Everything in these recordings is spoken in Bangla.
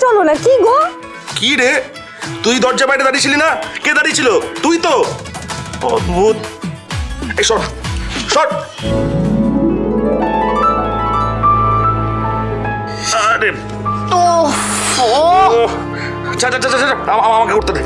চলো না। কি গো? কি রে, তুই দরজা বাইরে দাঁড়িয়েছিলি না? কে দাঁড়িয়েছিল? তুই তো। অদ্ভুত। এই সর সর। আরে আমাকে উঠতে দে।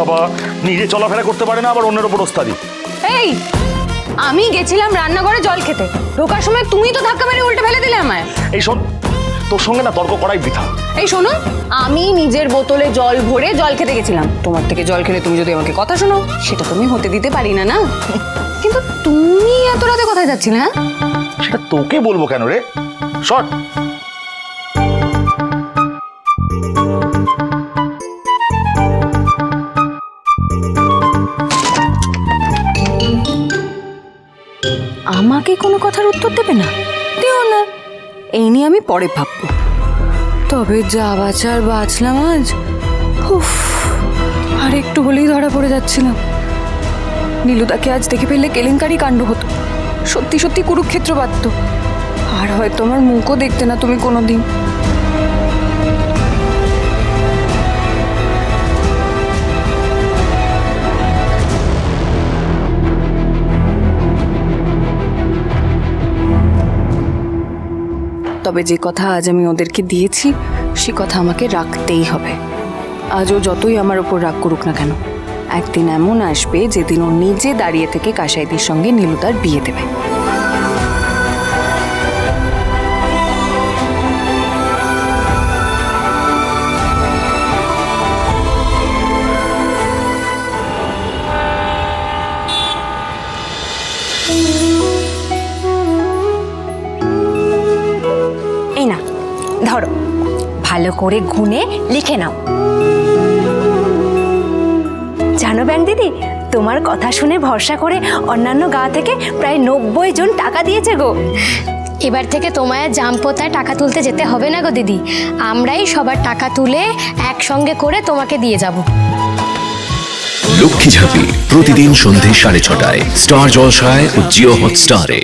বাবা নিজে চলাফেরা করতে পারে না, আবার অন্যের উপর ওস্তাদি। এই, আমি গেছিলাম রান্নাঘরে জল খেতে, ঢোকার সময় তুমি তো ধাক্কা মেরে উল্টে ফেলে দিলে আমায়। এই শোন, তোর সঙ্গে না তর্ক করাই বৃথা। এই শোনো, আমি নিজের বোতলে জল ভরে জল খেতে গেছিলাম। তোমার থেকে জল খেলে তুমি যদি আমাকে কথা শোনো, সেটা তুমি হতে দিতে পারি না। না কিন্তু তুমি এত রাতে কোথায় যাচ্ছিলে? হ্যাঁ, সেটা তোকে বলবো কেন রে? শট। আমাকে কোনো কথার উত্তর দেবে না? দিও না, এই নিয়ে আমি পরে ভাববো। তবে যা বাঁচার বাঁচলাম আজ। উফ, আর একটু হলেই ধরা পড়ে যাচ্ছিলাম। নীলুদাকে আজ দেখে ফেললে কেলেঙ্কারি কাণ্ড হতো, সত্যি সত্যি কুরুক্ষেত্র বাঁধত। আর হয়তো আমার মুখও দেখতে না তুমি কোনোদিন। তবে যে কথা আজ আমি ওদেরকে দিয়েছি, সে কথা আমাকে রাখতেই হবে। আজও যতই আমার ওপর রাগ করুক না কেন, একদিন এমন আসবে যেদিন ও নিজে দাঁড়িয়ে থেকে কাসাইদির সঙ্গে নীলুদার বিয়ে দেবে। এই না, ধরো, ভালো করে গুনে লিখে নাও। জানো ব্যাংক দিদি, তোমার কথা শুনে ভরসা করে অন্যান্য গাঁ থেকে প্রায় 90 জন টাকা দিয়েছে গো। এবার থেকে তোমায় জামপোতায় টাকা তুলতে যেতে হবে না গো দিদি, আমরাই সবার টাকা তুলে একসঙ্গে করে তোমাকে দিয়ে যাব। লক্ষ্মী ঝাঁপি প্রতিদিন সন্ধ্যে 6:30টায় স্টার জলসায় ও জিও হটস্টারে।